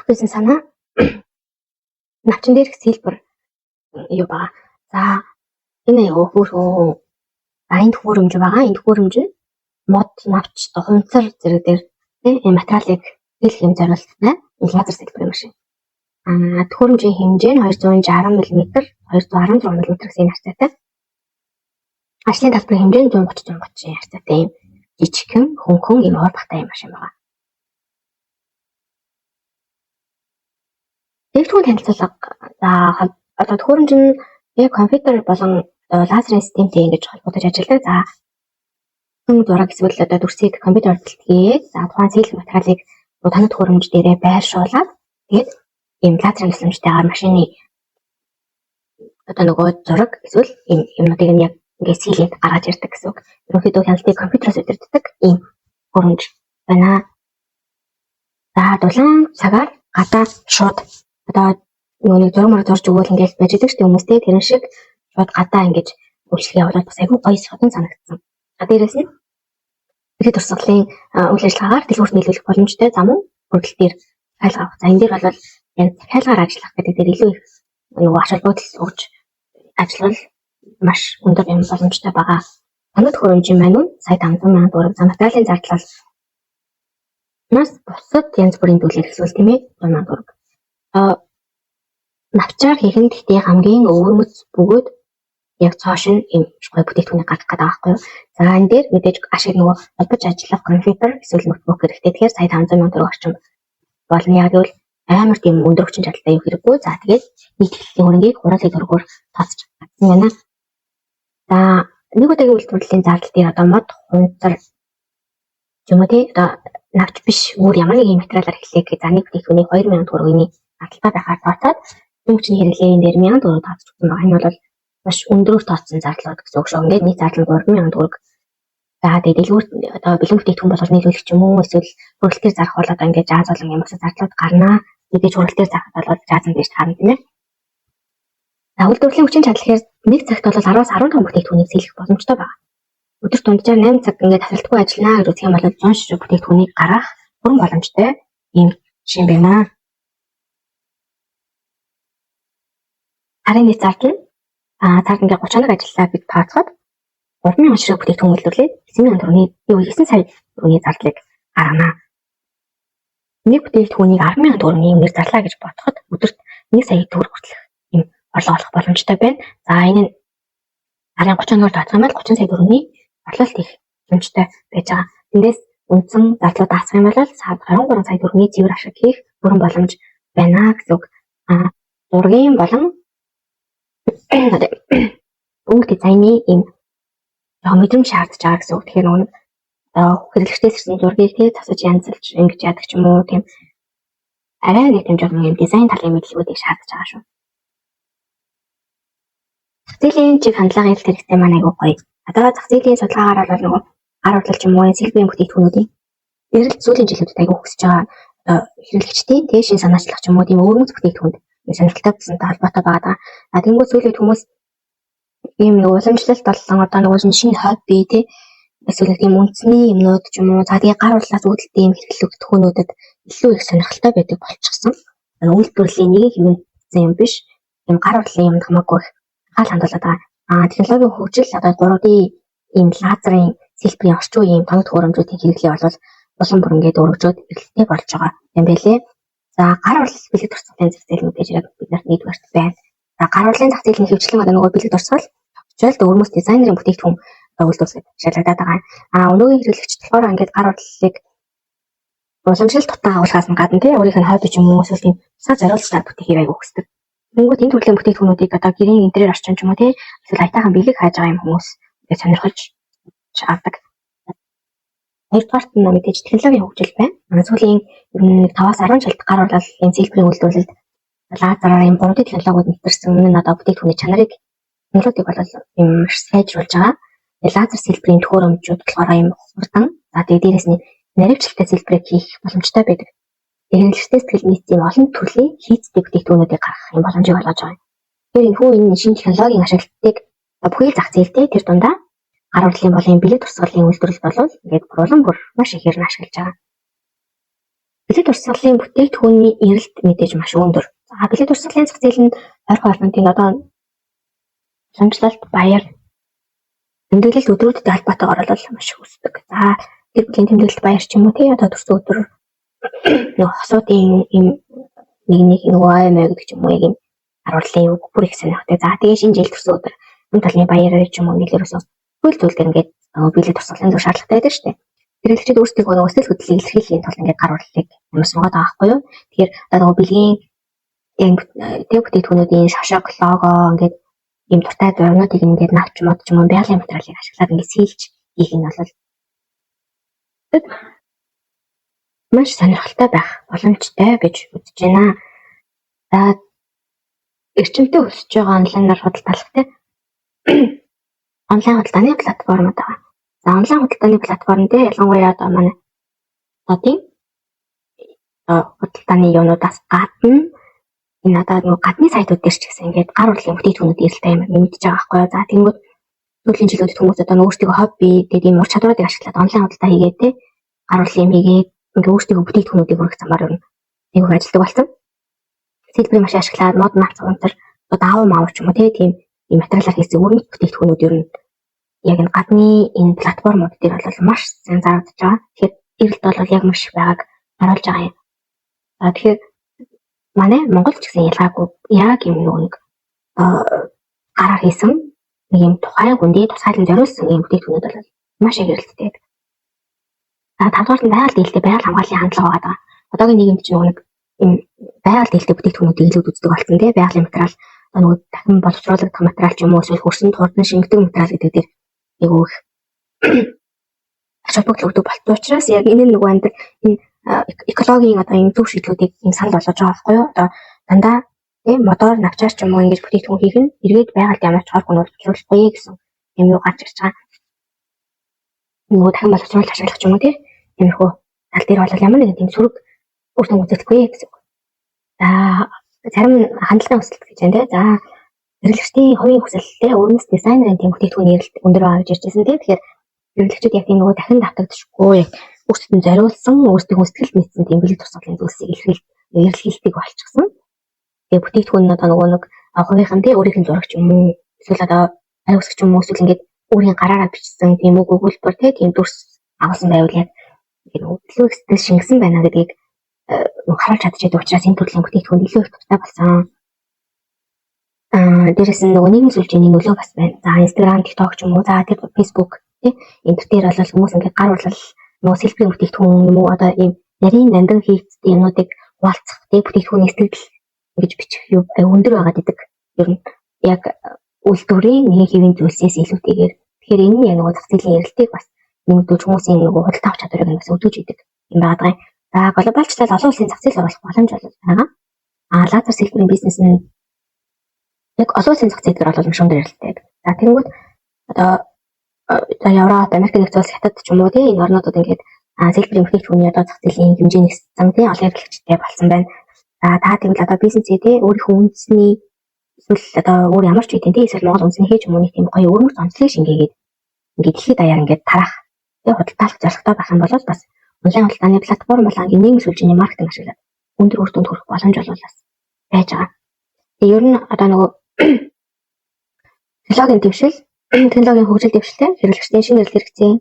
гэсэн санаа навчин дээрх сэлбэр юу байгаа. За энэ аяга хөөрхөн энэ төхөөрөмж байгаа. Энэ төхөөрөмж нь мод, навч, хунцар зэрэг дээр тийм материалыг хэлэх юм зориулсан энэ лазер сэлбэрийн машин. Төхөөрөмжийн хэмжээ нь 260 мм, 216 мм гэсэн харьцаатай. Ажлын талбарын хэмжээ нь 130 харьцаатай юм жижигхэн хөнгөн юм ор багтай юм машин байгаа. Дэвтгүүн танилцуулга. За одоо төхөөрөмж нь яг компьютер болон лазерын системтэй ингэж холбогдож ажилладаг. За зураг эсвэл одоо дүрсийг компьютерт илтгээд за тухайн сэлбэр материалыг таны төхөөрөмж дээрээ байршуулад тэгээд ийм лазерын тусламжтайгаар машины одоо нөгөө зураг эсвэл ийм юмнуудыг нь яг ингээд сэлээд гаргаж ирдэг гэсэн үг. Ерөнхийдөө хяналтыг компьютероос удирддаг ийм төхөөрөмж байна. За дулаан цагаар гадаа шууд одоо нөгөө зураг мөр зурж өгвөл ингээд байж идэг шүү дээ хүмүүстэй тэрэн шиг шууд гадаа ингэж үйлчлэгээ явуулаад бас айгүй гоё шатан санагдсан. Дээрээс нь иргэд туршлагын үйл ажиллагаагаар дэлгүүрт нийлүүлэх боломжтой зам уу хүрдэл дээр захиалга авах. За энэ дээр бол яг захиалгаар ажиллах гэдэг дээр илүү их нөгөө ач холбогдол сууж ажиллавал маш өндөр юм боломжтой байгаа. Танай төхөөрөмжийн маань сая 500 сая төгрөг за материалын зардлал нас бусад янз бүрийн төлөв эсвэл тийм ээ 100 сая төгрөг. Навчаар хийх нь гэхдээ хамгийн өвөрмөц бөгөөд яг цааш нь юм гоё бүтээгдэхүүнийг гаргах гэдэг байхгүй юу. За энэ дээр мэдээж ашиг нөгөө холбож ажиллах компьютер эсвэл ноутбук хэрэгтэй. Тэгэхээр сая 500 сая төгрөг орчим болно. Яг гэвэл амар тийм өндөр хүчин чадалтай юу хэрэггүй. За тэгээд нийт хэлтлийн хөрөнгийг 3 сая төгрөгөөр тооцож чадсан байна. За нэг удаагийн үйлдвэрлэлийн зардал дээр одоо мод хунцар юм уу тий одоо навч биш өөр ямар нэг юм материалаар эхлэх за нэг бүтээгдэхүүнийг 2000 төгрөгийн зардалтай байхаар тооцоод хүчний хэрэглээний дээр 1000 төгрөг тооцож өгсөн байгаа. Энэ бол маш өндөрөөр тооцсон зардлууд гэсэн үг шүү. Ингээд нийт зардал 3000 төгрөг. За тэгээд дэлгүүрт одоо бэлэн бүтээгдэхүүн болгож нийлүүлэх ч юм уу эсвэл хөрөлтөөр зарах бол одоо ингээд жааз болон юм босоо зардлууд гарнаа. Мэдээж хөрөлтөөр зарах бол жаазан дээрч харна тийм ээ. За үйлдвэрлэлийн хүчин чадал гэхээр нэг цагт бол 10-аас 15 бүтээгдэхүүнийг сэлэх боломжтой байна. Өдөрт дунджаар 8 цаг ингээд тасралтгүй ажиллана гэж үзэх юм бол 100 ширхэг бүтээгдэхүүнийг гаргах бүрэн боломжтой ийм шин байна. Харин нийт зардал нь цаад ингээд 30 хоног ажиллаа гэж тооцоход 3000 ширхэг бүтээгдэхүүн үйлдвэрлээд 9000 төгрөгийн 9 сая төгрөгийн зардлыг гаргана. Нэг бүтээгдэхүүнийг 10,000 төгрөгийн үнээр зарлаа гэж бодоход өдөрт 1 сая төгрөг хүртэлх юм орлого олох боломжтой байна. За энэ нь арын 30 хоногоор тооцох юм бол 30 сая төгрөгийн орлолт их боломжтой байж байгаа. Эндээс үндсэн зардлууд даасах юм бол саад 23 сая төгрөгийн цэвэр ашиг хийх бүрэн боломж байна гэсэн үг. Зургийн болон өнгө дизайны ийм мэдрэмж шаардж байгаа гэсэн үг. Тэгэхээр нэг хэрэглэгчдээс ирсэн зургийг тий засаж янзалж ингэж яадаг ч юм уу тийм арай нэг юм жоохон юм дизайн талын мэдлэгүүдийг шаардж байгаа шүү. Зах зээлийн чиг хандлагын хэрэгтэй маань айгүй гоё. Одоо зах зээлийн судалгаагаар бол нөгөө гар урлал ч юм уу сэлбэрийн бүтээгдэхүүнүүдийн эрэлт сүүлийн жилүүдэд айгүй өсөж байгаа хэрэглэгчдийн тий шин санаачлах ч юм уу тийм өвөрмөц бүтээгдэхүүнд сонирхолтой болсонтой холбоотой байгаа. Тэнгуү сүүлийн хүмүүс ийм нэг уламжлалт болон одоо нэг шинэ хобби тий эсвэл тийм үндэсний юмнууд ч юм уу за тэгээ гар урлаас үүдэлтэй юм хэрэглэгдэхүүнүүдэд илүү их сонирхолтой байдаг болчихсон. Үйлдвэрлэлийн нэг юм биш. Ийм гар урлын юмд хамаагүй хаал хандуулаад байгаа. Технологийн хөгжил одоо 3D ийм лазерын сэлбэрийн орчин үеийн тоног төхөөрөмжүүдийн хэрэглээ бол улам бүр ингээд өргөжөөд эрэлттэй болж байгаа юм байлээ. За гар урлал бэлэг турцлагын зах зээл мэдээж яг бид нарт нийтвэрт байна. За гар урлалын зах зээлийн хөгжлөн одоо нөгөө бэлэг турцгал тогтцол өвөрмөц дизайнерын бүтээгдэхүүн үйлдвэрлэх шалгагдаад байгаа. Өнөөгийн хэрэглэгчд болохоор ингээд гар урлалыг уламжлалт тутаа агуулгаас нь гадна тий өөрийнх нь хобби ч юм уу эсвэл тийм цаа зориулалтаар бүтээхийг аяг өгсдөг. Тэнгүүд энэ төрлийн бүтээгдэхүүнүүдийг одоо гэрийн интерьер орчин ч юм уу тий эсвэл аятайхан бэлэг хааж байгаа юм хүмүүс ингээд сонирхож авдаг. Хоёрдугаарт нь мэдээж технологийн хөгжил байна. Сүүлийн 5-аас 10 жилд гар урлалын сэлбэрийн үйлдвэрлэлд лазераар юм буруу технологиуд нэвтэрсэн энэ одоо бүтээгдэхүүний чанарыг нөлөөдөг бол юм маш сайжруулж байгаа. Лазер сэлбэрийн төхөөрөмжүүд болохоор юм хурдан за тэгээд дээрээс нь наривчлалтай сэлбэрийг хийх боломжтой байдаг. Хэрэглэгчдээс тэгэл нийт юм олон төрлийн хийцтэй бүтээгдэхүүнүүдийг гаргах юм боломжийг олгож байгаа. Тэгэхээр энэ шинэ технологийн ашиглалтыг бүхий л зах зээлтэй тэр дундаа гар урлалын болон бэлэг турсгалын үйлдвэрлэлд бол ингээд улам бүр маш ихээр ашиглаж байгаа. Бэлэг дурсгалын бүтээгдэхүүний эрэлт мэдээж маш өндөр. За бэлэг дурсгалын зах зээл нь ойрхон орнуудын одоо уламжлалт баяр тэмдэглэлт өдрүүдэд албатайгаар бол маш их өсдөг. За гэр бүлийн тэмдэглэлт баяр ч юм уу тий одоо төрсөн өдөр нөгөө хосуудын юм нэг нөгөө аймаг гэдэг ч юм уу яг юм харууллын үг бүр их сонирхдаг. За тэгээ шинэ жил төрсөн өдөр энэ талны баяраар ч юм уу нэлээрээс хөл зүйл дээр ингээд бэлэг дурсгалын зөв шаардлагатай байдаг шүү дээ. Хэрэглэгчид өөрсдийнхөө нөгөө сэтгэл хөдлөлийг илэрхийлэхийн тулд ингээд гар урлалыг ямар суугаад байгаа байхгүй юу? Тэгэхээр одоо нөгөө бэлгийн яг бүтээгдэхүүнүүдийн шошог лого ингээд ийм дуртай зурнуудыг ингээд навч мод ч юм уу байгалийн материалыг ашиглаад ингээд сэлж хийх нь бол маш сонирхолтой байх боломжтой гэж үзэж байна. За эрчимтэй өсөж байгаа онлайнаар худалдаалахтай онлайн худалдааны платформуд байгаа. За онлайн худалдааны платформ дээр ялангуяа одоо манай одын худалдааны юунуудаас гадна энэ одоо нөгөө гадны сайтууд дээр ч гэсэн ингээд гар урлалын бүтээгдэхүүнүүд эрэлттэй юм мэдчихэж байгаа байхгүй юу. За тэнгууд сүүлийн жилүүдэд хүмүүс одоо өөрсдийнхөө хобби гэдэг ийм ур чадваруудыг ашиглаад онлайн худалдаа хийгээд те гар урлалын юм хийгээд ингээд өөрсдийнхөө бүтээгдэхүүнүүдийг хүргэх замаар юм нэг ажилдаг болсон. Сэлбэрийн машин ашиглаад мод навц өнтер одоо аав маав ч юм уу тийм материалаар хийсэн өргөмж бүтээгдэхүүнүүд ер нь яг энэ гадны энэ платформуд дээр бол маш сайн зарагдаж байгаа. Тэгэхээр эрэлт бол яг маш байгааг харуулж байгаа юм. За тэгэхээр манай Монгол ч гэсэн ялгаагүй яг юм нэг гараар хийсэн нэг юм тухайн хүндий тусгайлан зориулсан юм бүтээгдэхүүнүүд бол маш их эрэлттэй. За тавдугаар нь байгаль дээлтэй байгаль хамгааллын хандлага байгаа. Одоогийн нийгэмд ч нэг юм байгаль дээлтэй бүтээгдэхүүнүүдийг илүү үздэг болсон тийм байгалийн материал нөгөө дахин боловсруулагдах материал ч юм уу эсвэл хөрсөн хурдан шингэдэг материал гэдэг дээр айгүй их холбогдлогддог болтой учраас яг энэ нөгөө энэ экологийн одоо юм зөв шийдлүүдийг юм санал болгож байгаа байхгүй юу? Одоо дандаа тийм мотор навчаар ч юм уу ингэж бүтээгдэхүүн хийх нь эргээд байгальд ямар ч хор гонол боловсруулахгүй гэсэн юм юу гарч ирж байгаа. Нөгөө дахин боловсруулалт ашиглах ч юм уу тийм иймэрхүү тал дээр бол ямар нэгэн тийм сөрөг үр дүн үзэгдэхгүй гэсэн. За зарим хандлагын өсөлт гэж байна тийм. За хэрэглэгчдийн хувийн хүсэлтэй өрнөс дизайнерын тийм бүтээгдэхүүний эрэлт өндөр байгаа гэж ярьжсэн тийм. Тэгэхээр хэрэглэгчид яг тийм нөгөө дахин давтагдчихгүй яг өөрсдөд нь зориулсан өөрсдийнхөө сэтгэлд нийцсэн тийм бэлэг тусгалын зүйлсийг илэрхийлдэг болчихсон. Тэгээ бүтээгдэхүүн нь одоо нөгөө нэг хувийнхан тийм өөрийнх нь зурагч юм уу эсвэл одоо ай үсгч юм уу эсвэл ингээд өөрийн гараараа бичсэн тийм үг өгүүлбэр тийм дүрс агуулсан байвал яг илүү их сэтгэл шингэсэн байна гэдгийг харуулж чадчихдаг учраас энэ төрлийн бүтээгдэхүүн илүү их дуртай болсон. Дээрээс нь нөгөө нийгмийн сүлжээний нөлөө бас байна. За Instagram, TikTok ч юм уу, за тэр Facebook тийм энэ дээр бол хүмүүс ингээд гар урлал нөгөө сэлбэрийн бүтээгдэхүүн юм уу одоо ийм нарийн нандин хийгдсэн юмнуудыг хуваалцах тийм бүтээгдэхүүний сэтгэл ингэж бичих юу өндөр байгаад идэг. Ер нь яг үйлдвэрийн нэг хэвийн зүйлсээс илүүтэйгээр тэгэхээр энэ нь яг нөгөө зах зээлийн эрэлтийг бас нэмэгдүүлж хүмүүсийн нөгөө худалдаа авах чадварыг бас өдөөж идэг юм байгаа. За глобалчлал олон улсын зах зээл оруулах боломж байгаа. Лазер сэлбэрийн бизнес нь яг олон улсын зах зээл дээр бол маш өндөр эрэлттэй. За тэнгууд одоо Европ, Америк нэгдсэн улс, Хятад ч юм уу тийм энэ орнуудад ингээд сэлбэрийн бүтээгдэхүүний одоо зах зээлийн хэмжээ ниссэн тийм олон хэрэглэгчтэй болсон байна. За та тэгвэл одоо бизнесээ тийм өөрийнхөө үндэсний эсвэл одоо өөр ямар ч үеийн тийм эсвэл Монгол үндэсний хийж хүмүүний тийм гоё өрмөц онцлог шингээгээд ингээд дэлхийд даяар ингээд тарах тийм худалдаалах зорилготой байх юм бол бас онлайн худалдааны платформ болон нийгмийн сүлжээний маркетинг ашиглаад өндөр үр дүнд хүрэх боломж бол бас байж байгаа. Тэгээ ер нь одоо нөгөө технологийн дэвшил технологийн хөгжил дэвшилтэй хэрэглэгчдийн шинэ эрэлт хэрэгцээ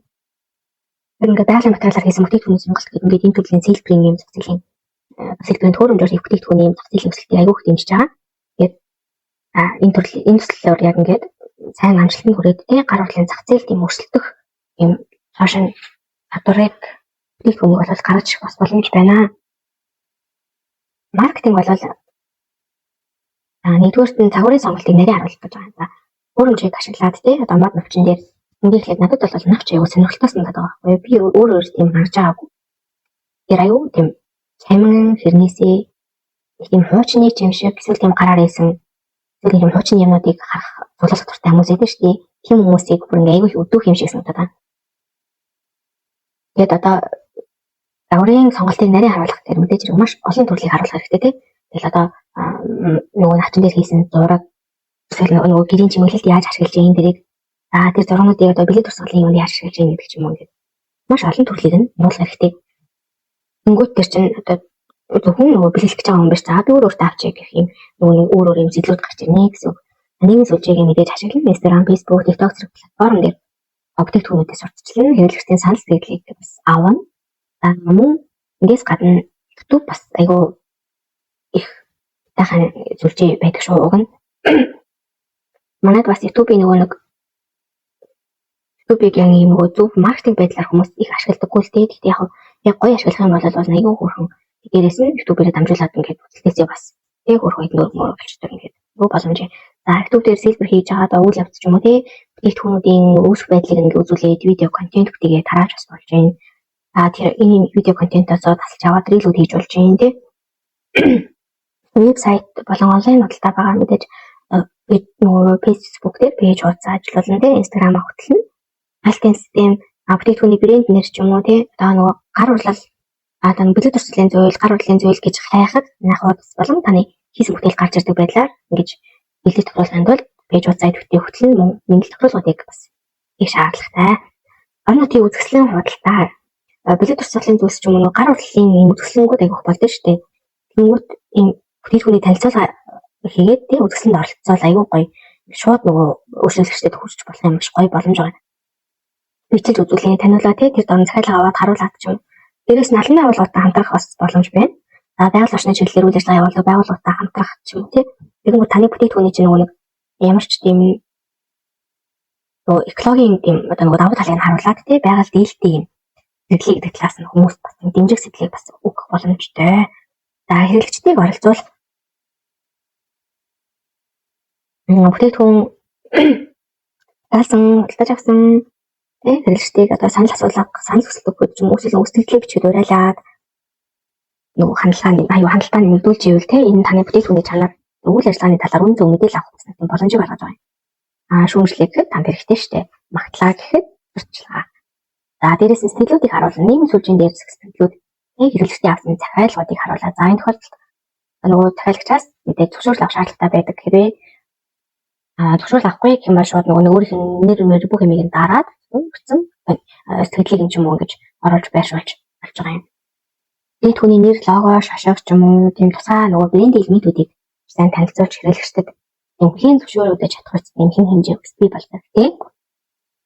ингээд байгалийн материалаар хийсэн бүтээгдэхүүний сонголт гэдэг ингээд энэ төрлийн сэлбэрийн юм зах зээлийн сэлбэрийн төхөөрөмжөөр хийх бүтээгдэхүүний юм зах зээлийн өсөлтийг аягүй их дэмжиж байгаа. Тэгээд энэ төрлийн энэ төслөөр яг ингээд сайн амжилтанд хүрээд тий гар урлалын зах зээл тийм өрсөлдөх юм цаашаа чадварыг бүтээгдэхүүнийг бол гаргаж ирэх бас боломж байна. Маркетинг бол нэгдүгээрт нь загварын сонголтыг нарийн харуулах гэж байгаа. За хөрөмжийг ашиглаад тий одоо мод навчин дээр ингээд ихэд надад бол навч аягүй сонирхолтой санагдаад байгаа байхгүй би өөрөө тийм харж байгаагүй. Тэр аягүй тийм цамин хэрнээсээ тийм хуучны юм шиг эсвэл тийм гараар ийсэн эсвэл тийм хуучны юмнуудыг харах зулах дуртай хүмүүс байдаг шүү дээ. Тийм хүмүүсийг бүр ингээд аягүй өдөөх юм шиг санагдаад байна. Тэгээд одоо загварын сонголтыг нарийн харуулах гэдэг мэдээж хэрэг маш олон төрлийг харуулах хэрэгтэй тий. Тэгэл одоо нөгөө навчин дээр хийсэн зураг эсвэл нөгөө гэрийн чимэглэлд яаж ашиглаж байгаа энэ дэрийг тэр зургуудыг одоо бэлэг тусгалын юмд яаж ашиглаж байгаа гэдэг ч юм уу ингээд маш олон төрлийг нь нуулах хэрэгтэй. Тэнгүүт тэр чинь одоо хүн нөгөө бэлгэлж байгаа хүн биш. За би өөртөө авчиг гэх юм нөгөө өөр юм зэглүүд гарч ирнэ гэсэн. Нийгмийн сүлжээг мэдээж ашиглан Instagram, Facebook, TikTok зэрэг платформ дээр бүтээгдэхүүнүүдээс сурталчлан хэрэглэгчдийн санал сэтгэлийг бас авна. Мөн эндээс гадна YouTube бас айгүй их таахан сүлжээ байдаг шүү. Уг нь манайд бас YouTube-ийн нэг YouTube-ийг яг юм нөгөө зөв маркетинг байдлаар хүмүүс их ашигладаггүй л дээ. Гэхдээ яг гоё ашиглах юм бол айгүй хөрхөн дээрээс нь YouTube-ээр дамжуулаад ингээд үзэлтээсээ бас тэг хөрх үед нөр болчихдог ингээд нөгөө боломж. За YouTube дээр сэлбэр хийж байгаа одоо үйл явц ч юм уу тий бүтээгдэхүүнүүдийн үүсэх байдлыг ингээд үзүүлээд видео контент бүтээгээ тарааж бас болж байна. Тэр энэ видео контентоос тасалж аваад рилүүд хийж болж байна тий. Вебсайт болон онлайн худалдаа байгаа мэдээж бид нөгөө Facebook дээр пэйж хуудас ажиллуулна тий Instagram хөтлөн альтын систем бүтээгдэхүүний брэнд нэр ч юм уу тий одоо нөгөө гар урлал бэлэг төрслийн зүйл гар урлалын зүйл гэж хайхад хуудас болон таны хийсэн бүтээл гарч ирдэг байдлаар ингэж бэлэг тохиолдохын тулд пэйж хуудасаа төтөө хөтлөн мэдлэг тохиолдлуудыг бас их шаардлагатай. Орон нутгийн үзэсгэлэн худалдаа бэлэг төрслийн зүйлс ч юм уу гар урлалын үзэсгэлэнгүүд айгуух болдог шүү дээ. Тэнгүүд ийм бүтээгдэхүүний танилцуулга хийгээд тий үзэсгэлэнд оролцоод айгүй гоё шууд нөгөө өөрчлөлтөд хүрч болох юм биш гоё боломж байгаа. Бичиж үзүүлээ таниулаа тий тэр дорн захиалга аваад харуулад ч юм. Дээрээс нь албаны байгууллагатай хамтрах бас боломж байна. Байгаль орчны чиглэлээр үйл ажиллагаа явуулдаг байгууллагатай хамтрах ч юм тий. Тэгвэл таны бүтээгдэхүүний чинь нөгөө ямар ч тийм экологийн тийм одоо нөгөө давуу талыг харуулад тий байгаль дийлтэй юм сэтлийг гэдэг талаас нь хүмүүс бас дэмжих сэтлийг бас өгөх боломжтой. За хэрэглэгчдийг оролцуул бүтээгдэхүүн даасан худалдаж авсан хэрэглэгчдийг одоо санал асуулга санал хүсэлт өгөх юм уу эсвэл үсгэлээ бичиж уриалаад нөгөө хандлтаа нэмэгдүүлж ивэл те энэ таны бүтээгдэхүүний чанар үйл ажиллагааны талаар үн зөв мэдээлэл авах гэсэн боломжийг олгож байгаа юм. Шүүмжлэх гэхэд танд хэрэгтэй штэ. Магтлаа гэхэд зурчлаа. За дээрээс нь сэтгэлүүдийг харуулна. Нийгмийн сүлжээнд дээр сэтгэлүүд хэрэглэгчдийн авсан захиалгуудыг харуулаад за энэ тохиолдолд нөгөө захиалагчаас мэдээ зөвшөөрөл авах шаардлагатай байдаг хэрэг зөвшөөрөл авахгүй гэх юм бол шууд нөгөө өөрийнх нь нэр бүх юмыг дараад өгсөн сэтгэлийг юм ч юм уу гэж оруулж байршуулж болж байгаа юм. Тэгээд түүний нэр, лого, шашиг ч юм уу тийм тусгай нөгөө брэнд элементүүдийг сайн танилцуулж хэрэглэгчдэд эмхийн зөвшөөрөгдөж чадах эмхийн хэмжээ өсбий болдог тийм.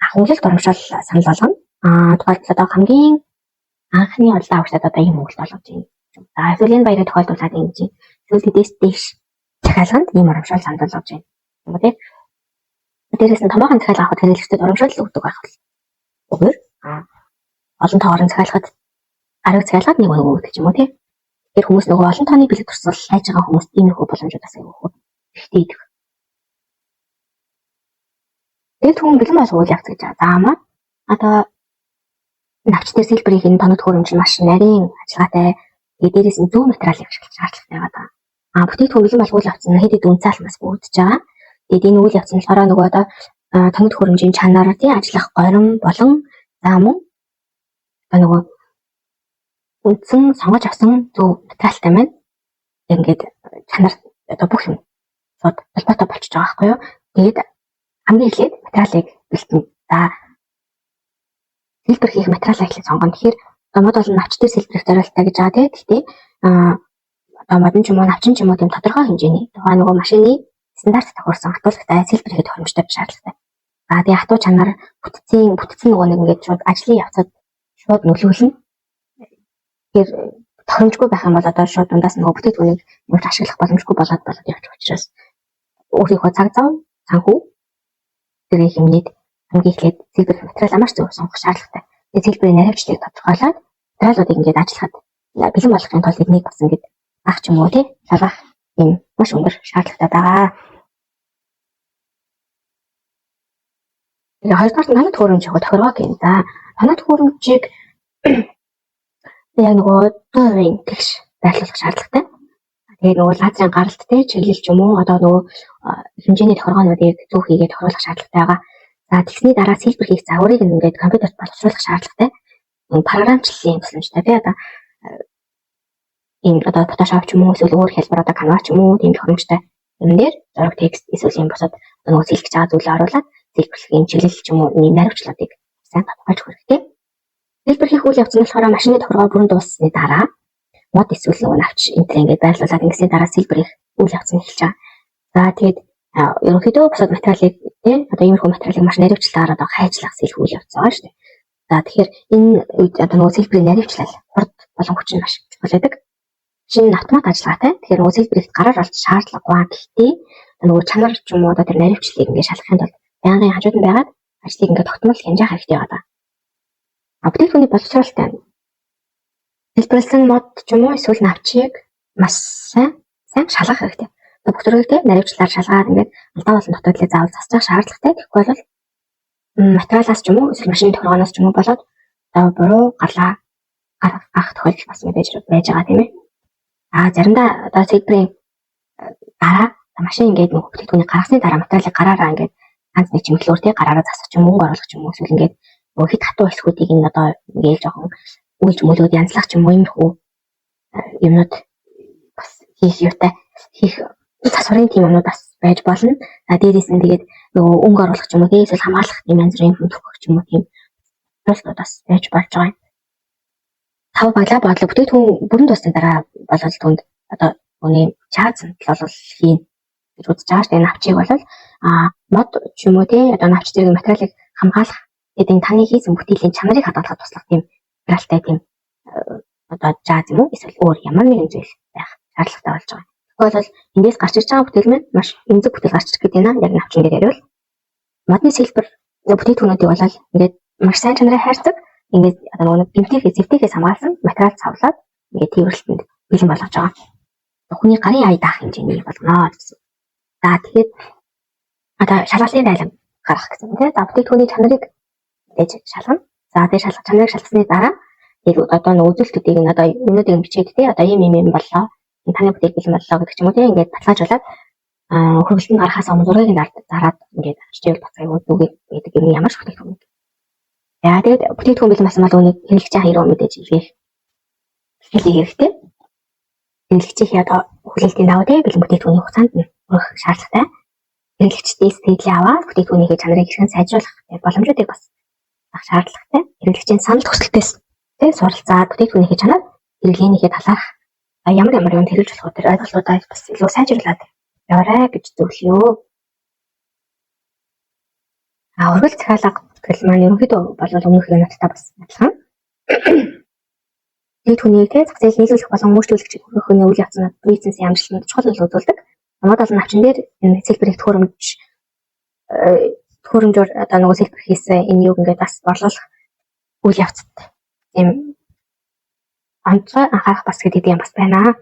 Ахуулалт урамшаал санал болгоно. Тухайлбал одоо хамгийн анхны олдоо авахтад одоо ийм үйл болгож байна. За эсвэл энэ баярыг тохиолдуулаад ингэж юм. Эсвэл тэдээс дээш захиалганд ийм урамшаал санал болгож байна. Тэгмээ. Дээрээс нь томоохон захиалга авахд хэрэглэгчдэд урамшаал өгдөг байх бол. Өөр олон тоорын захиалгад арга захиалгад нэг өгдөг юм уу тийм. Тэр хүмүүс нөгөө олон тооны бэлэг турсгал хайж байгаа хүмүүст иймэрхүү боломжуудаас аюул ихтэй идэх. Тэгээд хүн бэлэн болох үйл явц гэж заамаа. Одоо навч дээр сэлбэрийн энэ тоног хөрөмж маш нарийн ажиллагаатай. Дээрээс нь зөв материалыг ашиглах шаардлагатай байгаа. Бүтээгдэхүүн бэлэн болох үйл явц нь хэд хэдэн үнцаалмаас бүрдэж байгаа. Тэгээд энэ үйл явц нь болохоор нөгөө одоо тоног хөрөмжийн чанар тий ажиллах горим болон за мөн нөгөө үндсэн сонгож авсан зөв материалтай маань ингээд чанар одоо бүх юм шууд холбоотой болчихж байгаа байхгүй юу. Тэгээд хамгийн эхлээд материалыг бэлтэн. За сэлбэр хийх материалаа эхлээд сонгоно. Тэгэхээр мод бол навч дээр сэлбэрэх зориултаа гэж байгаа тийм. Гэхдээ одоо модон ч юм уу навчин ч юм уу тийм тодорхой хэмжээний тухайн нөгөө машины стандарт тохиолсон хатуулагтай сэлбэр хийх тохиромжтой шаардлагатай. Тэгээ хатуу чанар бүтцийн нөгөө нэг ингээд шууд ажлын явцад шууд нөлөөлнө. Тэгэхээр тохиромжгүй байх юм бол одоо шууд дундаас нөгөө бүтээгдэхүүнийг юмш ашиглах боломжгүй болоод явж учраас өөрийнхөө цаг зав санхүү тэрийг хэмнээд хамгийн эхлээд сэлбэр материал маш зөв сонгох шаардлагатай. Тэгээд сэлбэрийн наривчлалыг тодорхойлоод материалуудыг ингээд ажиллахад бэлэн болгохын тулд эднийг бас ингээд ах ч юм уу тий шалгах юм маш өндөр шаардлагатай байгаа. Тэгээд хоёрдугаар нь танад хөрөмж яг тохироо гин. За танад хөрөмжийг яг нөгөө төвийн тэгш байрлуулах шаардлагатай. Тэгээд нөгөө лазерын гаралттай чиглэл ч юм уу одоо нөгөө хэмжээний тохиргоонуудыг зөв хийгээд тохируулах шаардлагатай байгаа. За тэгсний дараа сэлбэр хийх загварыг ингээд компьютерт боловсруулах шаардлагатай. Програмчлалын тусламжтай тий одоо энэ одоо Photoshop ч юм уу эсвэл өөр хэлбэр одоо Canva ч юм уу тийм тохиромжтой юм дээр зураг текст эсвэл юм босоод нөгөө сэлгэж байгаа зүйлээ оруулаад сэлбэрлэхийн чиглэл ч юм уу наривчлуудыг сайн тодорхойлж хэрэгтэй. Хэлбэр хийх үйл явц нь болохоор машины тохиргоо бүрэн дууссаны дараа мод эсвэл нөгөө навч энтер ингээд байрлуулад ингэсний дараа хэлбэр хийх үйл явц нь эхэлж байгаа. За тэгээд ерөнхийдөө бусад материалыг тий одоо иймэрхүү материалыг маш наривчлаар одоо хайжлах сэлэх үйл явц байгаа шүү дээ. За тэгэхээр энэ үед одоо нөгөө хэлбэрийн наривчлал хурд болон хүчин маш чухал байдаг. Шинэ автомат ажиллагаатай. Тэгэхээр нөгөө хэлбэрийг гараар олж шаардлагагүй. Гэхдээ нөгөө чанар ч юм уу одоо тэр наривчлалыг ингээд шалгахын тулд байнгын хажууд нь байгаад ажлыг ингээд тогтмол хянжаах хэрэгтэй байгаа. Бүтээгдэхүүний боловсролтой хэлбэрлсэн мод ч юм уу эсвэл навчийг маш сайн шалгах хэрэгтэй. Бүх төрөлтэй наривчлаар шалгаад ингээд алдаа болон дотоодлыг заавал засах шаардлагатай. Тэгэхгүй бол материалаас ч юм уу эсвэл машины тохиргооноос ч юм уу болоод буруу гарлаа гаргах тохиолдол бас мэдээж байж байгаа тийм ээ. Заримдаа одоо хэлбэрийн дараа машин ингээд нөгөө бүтээгдэхүүний гаргасны дараа материалыг гараараа ингээд ганц нэг чимэглэлөөр тий гараараа засах ч юм уу оруулах ч юм уу эсвэл ингээд нөгөө хит хатуу хэсгүүдийг нь одоо ингээд жоохон үйлч мөлүүд янзлах ч юм уу иймэрхүү юмнууд бас хийх засварын тийм юмнууд бас байж болно. Дээрээс нь тэгээд нөгөө өнгө оруулах ч юм уу тий эсвэл хамгаалах тийм янз бүрийн хөдөлгөх ч юм уу тийм процессууд бас байж болж байгаа. Тав баглаа бодлоо бүтээгдэхүүн бүрэн дуусны дараа болол түнд одоо үүний чаазанд бол хийн гэж үзэж байгаа шүү дээ. Навчийг бол мод ч юм уу тий одоо навч зэрэг материалыг хамгаалах гэдэг энэ таны хийсэн бүтээлийн чанарыг хадгалахад туслах тийм материалтай тийм одоо жааз юм уу эсвэл өөр ямар нэгэн зүйл байх шаардлагатай болж байгаа. Тэгвэл бол эндээс гарч ирж байгаа бүтээл маань маш эмзэг бүтээл гарч ирэх гэдэг нь яг навчин дээр яриул. Модны хэлбэр бүтээгдэхүүнүүдийг бол ингээд маш сайн чанарын хайрцаг ингээд одоо нөгөө зэвтихээс хамгаалсан материал цавлаад ингээд тээвэрлэлтэнд бэлэн болгож байгаа. Хүний гарын ая даах хэмжээний болгоно гэсэн. За тэгээд одоо шалгалтын дайлан гарах гэсэн тийм. За бүтээгдэхүүний чанарыг мэдээж шалгана. За тэгээд чанарыг шалгасны дараа яг одоо нөгөө үзүүлэлтүүдийг нь одоо юмнуудыг бичээд тий одоо ийм боллоо. Таны бүтээл бэлэн боллоо гэдэг ч юм уу тий ингээд баталгаажуулаад хөргөлтөнд гарахаас өмнө зургийг дараад ингээд арчил бацаа өгдөг гэдэг юм ямар ч бүтээгдэхүүн. Яа тэгээд бүтээгдэхүүн бэлэн болсон бол үүнийг хэрэглэж байгаа хэрэг мэдээж илгээх хэрэгтэй. Хэрэглэгчийн одоо хүлээлтийн дагуу тий бэлэн бүтээгдэхүүний хугацаанд нь өрөх шаардлагатай. Хэрэглэгчдээс сэтгэл аваад бүтээгдэхүүнийхээ чанарыг хэрхэн сайжруулах боломжуудыг бас авах шаардлагатай. Хэрэглэгчийн санал хүсэлтээс тий суралцаад бүтээгдэхүүнийхээ чанар хэрэглээнийхээ талаарх ямар юм хэрэгж болох тэр ойлголтуудаа бас илүү сайжруулад яваарай гэж зөвлөё. Ургал захиалга бүтгэл маань ерөнхийдөө бол өмнөх юмнуудтай бас адилхан. Бүтээгдэхүүнийг тий зах зээл нийлүүлэх болон өөрчлөлт өгөхөний үйл явцнууд бизнесийн амжилтанд чухал нөлөө үзүүлдэг. Мод олон навчин дээр энэ хэлбэрийг төхөөрөмжөөр одоо нөгөө хэлбэр хийсэн энэ юг ингээд бас борлуулах үйл явцад ийм онцгой анхаарах бас гэдэг юм бас байна.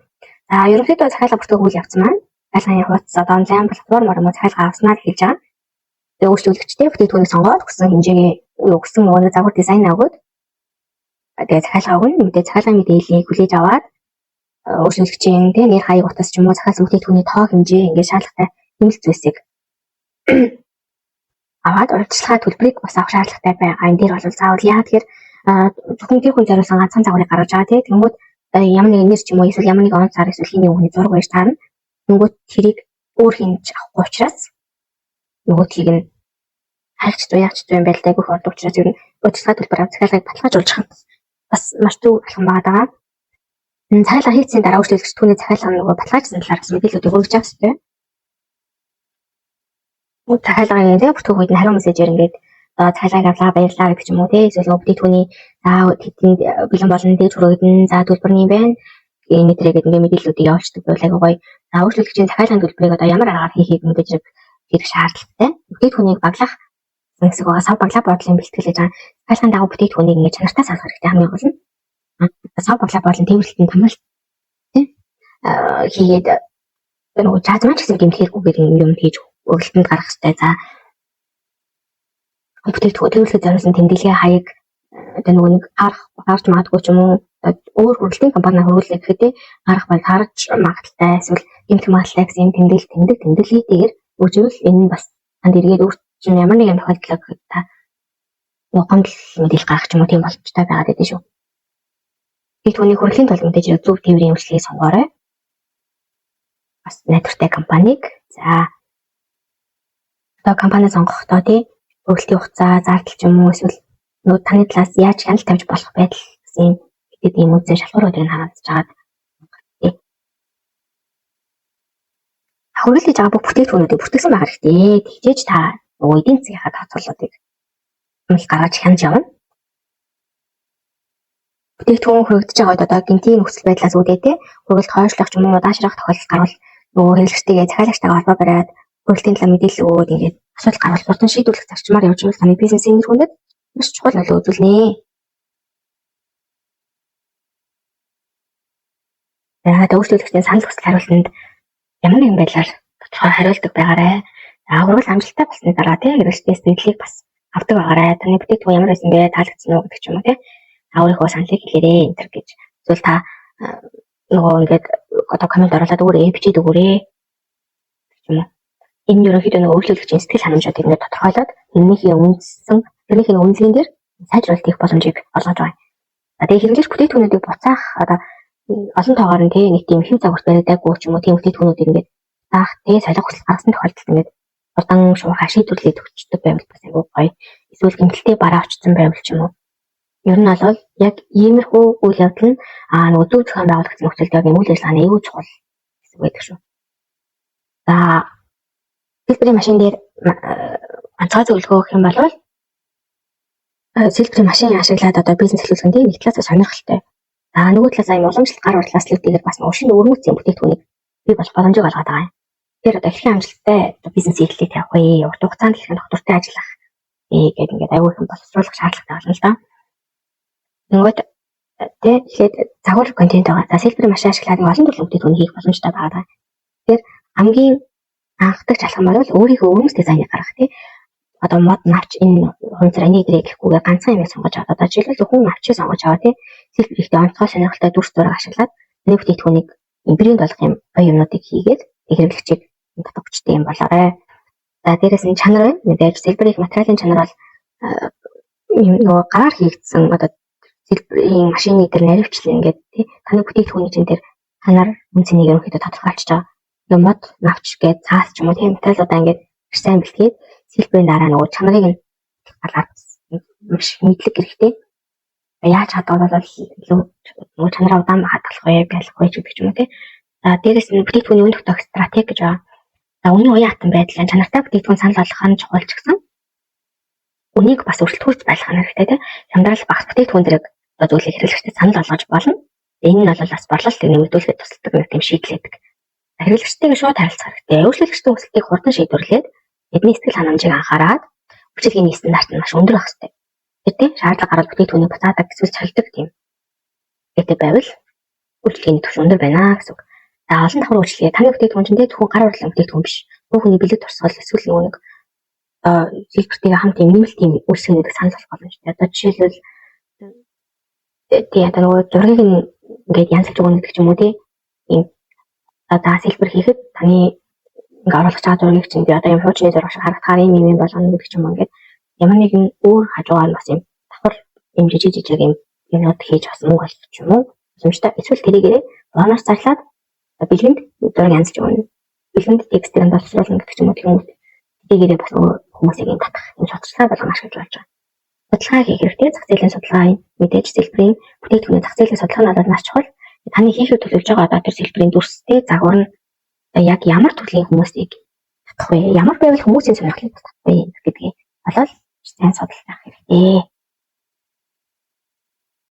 За ерөнхийдөө захиалга бүртгэх үйл явц маань цахилгааны хуудас одоо онлайн платформ мөн захиалга авснаар хийж байгаа. Тэгээ өөрчлөлтчтэй бүтээгдэхүүнийг сонгоод өгсөн хэмжээгээ өгсөн нөгөө загвар дизайн өгөөд тэгээ захиалгааг нь мэдээ захиалгын мэдээллийг хүлээж аваад өөрчлөлтчийн тэгээ нэр хаяг утас ч юм уу захиалсан бүтээгдэхүүний тоо хэмжээ ингээд шаардлагатай хэмжээ зүйлсийг аваад урьдчилгаа төлбөрийг бас авах шаардлагатай байгаа. Энэ дээр бол заавал яа тэгэхээр зөвхөн тэр хүн зориулсан ганцхан загварыг гаргаж байгаа тийм тэнгууд ямар нэгэн нэр ч юм уу эсвэл ямар нэгэн онцгой эсвэл хийний хүний зураг байж таарна. Тэнгууд тэрийг өөр хинж авахгүй учраас нөгөөдгийг нь хайгч яач юм байл даа гэх ордог учраас ер нь урьдчилгаа төлбөр авах захиалгыг баталгаажуулж хам бас маш зөв алхам байгаа. Энэ захиалга хийцийн дараа өөрчлөлтч түүний захиалга нөгөө баталгаажсан талаас мэдээлэлүүдийг өгч байгаа шүү дээ. Захиалгын дээр бүртгэх үед нь хариу мессежээр ингээд захиалгыг авлаа баярлалаа гэдэг ч юм уу тий эсвэл бүтээгдэхүүний тэнд бэлэн болон дээд хүрээдэн төлбөр нь байна. Энэ төрөйгээд ингээд мэдээллүүдийг явуулдаг байл айгуу гоё. Өөрчлөлтчийн захиалгын төлбөрийг одоо ямар аргаар хийхийг мэдээж хийх шаардлагатай. Бүтээгдэхүүнийг баглах гэсэн үг сав баглаа бодлын бэлтгэл гэж байгаа. Захиалгын дагуу бүтээгдэхүүнийг ингээд чанартай салгах хэрэгтэй хамгийн гол нь. Сав баглаа бодлын тэмдэглэлтийн тамил тий хийгээд нөгөө чаазман ч гэсэн гэмтгийггүй гэдэг юм хийж өргөлтөнд гарах хэрэгтэй. За бүтээгдэхүүн төлөвлөлт зориулсан тэмдэглэгээ хаяг одоо нөгөө нэг харж магадгүй ч юм уу өөр хөрөлтийн компани хөрвүүлэх гэхэд гарах бол харж магадaltaй эсвэл гэмтэх магадaltaй гэсэн тэмдэглэлээр үживэл энэ бас танд эргээд өөрчлөн ямар нэгэн тохиолдлыг та гомдол мэдээлэл гаргах ч юм уу тийм боломжтой байгаад байдаг шүү. Би түүний хөрөлийн тул мэдээж зөв тээврийн үйлчлэгийг сонгоорой. Бас найдвартай компаниг за одоо компани сонгохдоо тий хөрөлтийн хугацаа зардал ч юм уу эсвэл нөгөө таны талаас яаж хяналт тавьж болох байдал гэсэн ийм үндсэн шалгууруудыг харуулж байгаа. Хөргөл гэж байгаа бүх бүтээгдэхүүнүүдийг бүртгэсэн байх хэрэгтэй. Тэгжээж та нөгөө эдийн засгийнхаа тооцоололтыг гаргаж хянаж явна. Бүтээгдэхүүн хөрөгдөж байгаа үед одоо гинтийн нөхцөл байдлаас үүдээ хөргөлд хойшлох ч юм уу даашрах тохиолдол гарвал нөгөө хэрэглэгчтэйгээ захиалагчтайгаа холбоо бариад хөргөлтийн талаар мэдээлэл өгөөд ингээд асуудал гарвал хурдан шийдвэрлэх зарчмаар явж байвал таны бизнесийн нэр хүндэд маш чухал нөлөө үзүүлнэ. За өөрчлөлтийн санал хүсэл хариултанд ямар нэгэн байдлаар тодорхой хариулдаг байгаарай. За хөргөл амжилттай болсны дараа хэрэглэгчдээс зөвлөлийг бас авдаг байгаарай. Таны бүтээгдэхүүн ямар байсан бэ? Таалагдсан уу гэдэг ч юм уу өөрийнхөө саналыг хэлээрэй энэ төр гэж. Эсвэл та нөгөө ингээд одоо коммент оруулаад өөрөө бичиж өгөөрэй. Гэх юм уу. Энэ ерөнхийдөө нөгөө өөрчлөлтийн сэтгэл ханамжуудыг ингээд тодорхойлоод тэрнийхээ үнэлгээнд дээр сайжруулалт хийх боломжийг олгож байгаа. За тэгээ хэрэглэгч бүтээгдэхүүнүүдийг буцаах одоо олон тоогоор нь нэг тийм хэв загварт баригдаагүй ч юм уу тийм бүтээгдэхүүнүүдийг ингээд заах солих хүсэл гаргасан тохиолдолд ингээд удаан шуурхай шийдвэрлээд өгчдөг байвал бас айгүй гоё. Эсвэл гэмтэлтэй бараа очсон байвал ч юм уу. Ер нь бол яг иймэрхүү үйл явдал нь нөгөө зөв зохион байгуулагдсан нөхцөлд яг үйл ажиллагааны аюул чухал гэсэн байдаг шүү. За сэлбэрийн машин дээр онцгой зөвлөгөө өгөх юм бол сэлбэрийн машин ашиглаад одоо бизнес эхлүүлэхэд нэг талаас сонирхолтой. За нөгөө талаас аюул уламжлалт гар урлаас лүтэйгээр бас шинэ өргөцсөн бүтээгдэхүүнийг бий болох боломжийг олгоод байгаа юм. Тэгэхээр одоо хэрхэн амжилттай бизнес эхлэлийг тавих вэ? Урт хугацаанд хэрхэн доктортой ажиллах гэдэг ингээд аюул их боловсруулах шаардлагатай болно л да. Нөгөөд тэгээд загвар контент байгаа. За сэлбэрийн машин ашиглаад олон төрлийн бүтээгдэхүүн хийх боломжтой байгаа. Тэгэхээр хамгийн анхдаг шалгам бол өөрийнхөө өмнөс дизайныг гаргах тий. Одоо мод навч энэ хунцар энийг гэхгүйгээр ганцхан юм сонгож аваад одоо жишээлбэл хүн навчийг сонгож аваад тий. Сэлбэр ихтэй онцгой сонирхолтой дүрс зураг ашиглаад нэг бүтээгдэхүүнийг брэнд болгох юм гоё юмнуудыг хийгээд хэрэглэгчийг татах хүчтэй юм болоорой. За дээрээс нь чанар байна. Мэдээж сэлбэрийн материалын чанар бол нөгөө гараар хийгдсэн одоо сэлбэрийн машины дээр наривчлал ингээд тий таны бүтээгдэхүүний чинь дээр танаар үнцнийг ерөнхийдөө тодорхойлж байгаа. Нөгөө мод навч гээд цаас ч юм уу тийм материалуудаа ингээд сайн бэлтгээд сэлбэрийн дараа нөгөө чанарыг нь гаргаад маш мэдлэг хэрэгтэй. Яаж хадгалах илүү нөгөө чанараа удаан хадгалах вэ, байлгах вэ гэдэг ч юм уу тий. За дээрээс нь бүтээгдэхүүний үн тогтоох стратеги гэж байгаа. За үнийн уян хатан байдлаар чанартай бүтээгдэхүүн санал болгох нь чухал ч гэсэн үнийг бас өрсөлдөхүйц байлгах нь хэрэгтэй тий. Шамдрал багц бүтээгдэхүүн зэрэг зүйлийг хэрэглэгчдэд санал болгож болно. Энэ нь бол бас борлуулалтыг нэмэгдүүлэхэд тусалдаг нэг тийм шийдэл байдаг. Хэрэглэгчтэйгээ шууд харилцах хэрэгтэй. Өөрчлөлтийн хүсэлтийг хурдан шийдвэрлээд эдний сэтгэл ханамжийг анхаарад үйлчилгээний стандарт нь маш өндөр байх хэрэгтэй. Тэгэхээр шаардлага гарвал бүтээгдэхүүнийг буцаадаг эсвэл цолдог тийм гэдэг байвал үйлчилгээний түвш өндөр байна гэсэн үг. За олон давхар үйлчилгээ таны бүтээгдэхүүн чинь зөвхөн гар урлын бүтээгдэхүүн биш. Бүхний бэлэг турсгал эсвэл нэг сэлбэртэйгээ хамт юм нэмэлт тийм үйлчилгээнүүдийг санал болгох боломжтой. Одоо жишээлбэл тий одоо нөгөө зургийг ингээд янзлж өгнө гэдэг ч юм уу тий. За сэлбэр хийхэд таны ингээд оруулах цаа зургийг чинь би одоо юм хуучны зураг шиг харагдахаар юм болгоно гэдэг ч юм уу ингээд ямар нэгэн өөр хажуугаар бас юм давхар юм жижиг юм юмнууд хийж бас мөнгө олох ч юм уу. Боломжтой. Эсвэл тэрийгээ бонус зарлаад бэлгэнд зураг янзлж өгнө. Бэлгэнд текстийг боловсруулна гэдэг ч юм уу тийм үү. Тэрийгээ бас хүмүүсийг татах юм судалгаа болгоно ашиглаж болж байгаа. Судалгаа хийх хэрэгтэй. Зах зээлийн судалгаа мэдээж сэлбэрийн бүтээгдэхүүний зах зээлийн судалгаа нь маш чухал. Таны хийхэд төлөвлөж байгаа одоо тэр сэлбэрийн дүрстэй загвар нь яг ямар төрлийн хүмүүсийг татах вэ? Ямар байвал хүмүүсийн сонирхлыг татах вэ гэдгийг болол сайн судалж авах хэрэгтэй.